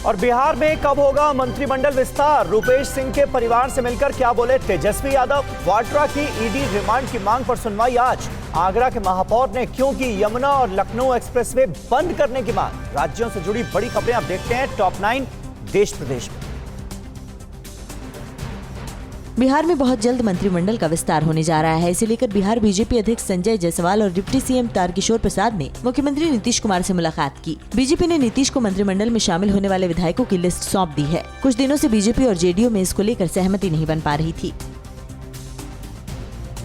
और बिहार में कब होगा मंत्रिमंडल विस्तार? रुपेश सिंह के परिवार से मिलकर क्या बोले तेजस्वी यादव? वाड्रा की ईडी रिमांड की मांग पर सुनवाई आज। आगरा के महापौर ने क्यों की यमुना और लखनऊ एक्सप्रेसवे बंद करने की मांग? राज्यों से जुड़ी बड़ी खबरें आप देखते हैं टॉप 9 देश प्रदेश में। बिहार में बहुत जल्द मंत्रिमंडल का विस्तार होने जा रहा है। इसे लेकर बिहार बीजेपी अध्यक्ष संजय जायसवाल और डिप्टी सीएम तारकिशोर प्रसाद ने मुख्यमंत्री नीतीश कुमार से मुलाकात की। बीजेपी ने नीतीश को मंत्रिमंडल में शामिल होने वाले विधायकों की लिस्ट सौंप दी है। कुछ दिनों से बीजेपी और जेडीयू में इसको लेकर सहमति नहीं बन पा रही थी।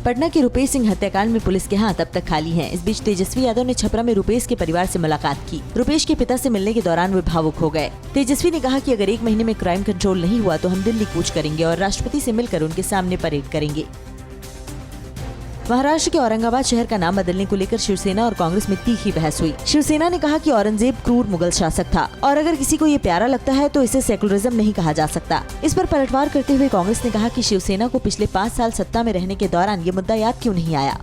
पटना के रुपेश सिंह हत्याकांड में पुलिस के हाथ अब तक खाली हैं। इस बीच तेजस्वी यादव ने छपरा में रुपेश के परिवार से मुलाकात की। रुपेश के पिता से मिलने के दौरान वे भावुक हो गए। तेजस्वी ने कहा कि अगर 1 महीने में क्राइम कंट्रोल नहीं हुआ तो हम दिल्ली कूच करेंगे और राष्ट्रपति से मिलकर उनके सामने परेड करेंगे। महाराष्ट्र के औरंगाबाद शहर का नाम बदलने को लेकर शिवसेना और कांग्रेस में तीखी बहस हुई। शिवसेना ने कहा कि औरंगजेब क्रूर मुगल शासक था और अगर किसी को ये प्यारा लगता है तो इसे सेकुलरिज्म नहीं कहा जा सकता। इस पर पलटवार करते हुए कांग्रेस ने कहा कि शिवसेना को पिछले 5 साल सत्ता में रहने के दौरान ये मुद्दा याद क्यों नहीं आया।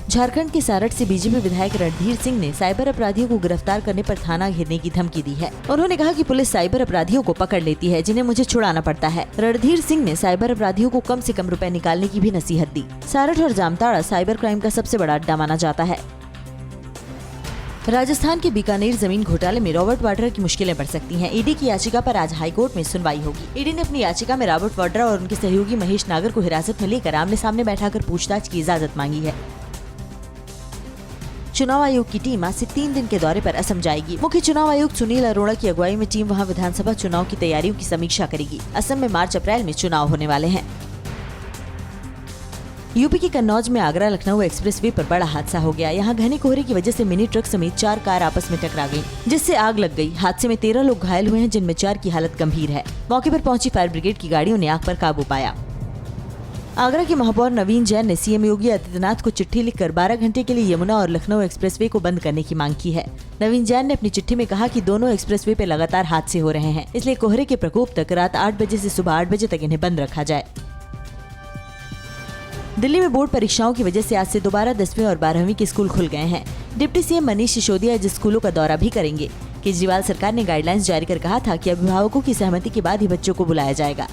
झारखंड के सारठ से बीजेपी विधायक रणधीर सिंह ने साइबर अपराधियों को गिरफ्तार करने पर थाना घेरने की धमकी दी है। उन्होंने कहा कि पुलिस साइबर अपराधियों को पकड़ लेती है जिन्हें मुझे छुड़ाना पड़ता है। रणधीर सिंह ने साइबर अपराधियों को कम से कम रुपए निकालने की भी नसीहत दी। सारठ और जामताड़ा साइबर क्राइम का सबसे बड़ा अड्डा माना जाता है। राजस्थान के बीकानेर जमीन घोटाले में रॉबर्ट वाड्रा की मुश्किलें बढ़ सकती हैं। ईडी की याचिका पर आज हाईकोर्ट में सुनवाई होगी। ईडी ने अपनी याचिका में रॉबर्ट वाड्रा और उनके सहयोगी महेश नागर को हिरासत में लेकर आमने सामने बैठाकर पूछताछ की इजाजत मांगी है। चुनाव आयोग की टीम आज से 3 दिन के दौरे पर असम जाएगी। मुख्य चुनाव आयुक्त सुनील अरोड़ा की अगुवाई में टीम वहां विधानसभा चुनाव की तैयारियों की समीक्षा करेगी। असम में मार्च-अप्रैल में चुनाव होने वाले हैं। यूपी के कन्नौज में आगरा लखनऊ एक्सप्रेसवे पर बड़ा हादसा हो गया। यहाँ घने कोहरे की वजह से मिनी ट्रक समेत 4 कार आपस में टकरा गयी, जिससे आग लग गई। हादसे में 13 लोग घायल हुए हैं, जिनमें 4 की हालत गंभीर है। मौके पर पहुंची फायर ब्रिगेड की गाड़ियों ने आग पर काबू पाया। आगरा के महापौर नवीन जैन ने सीएम योगी आदित्यनाथ को चिट्ठी लिखकर 12 घंटे के लिए यमुना और लखनऊ एक्सप्रेसवे को बंद करने की मांग की है। नवीन जैन ने अपनी चिट्ठी में कहा कि दोनों एक्सप्रेसवे पे लगातार हादसे हो रहे हैं, इसलिए कोहरे के प्रकोप तक रात 8 बजे से सुबह 8 बजे तक इन्हें बंद रखा जाए। दिल्ली में बोर्ड परीक्षाओं की वजह से आज से दोबारा 10वीं और 12वीं के स्कूल खुल गए हैं। डिप्टी सीएम मनीष सिसोदिया आज स्कूलों का दौरा भी करेंगे। केजरीवाल सरकार ने गाइडलाइंस जारी कर कहा था कि अभिभावकों की सहमति के बाद ही बच्चों को बुलाया जाएगा।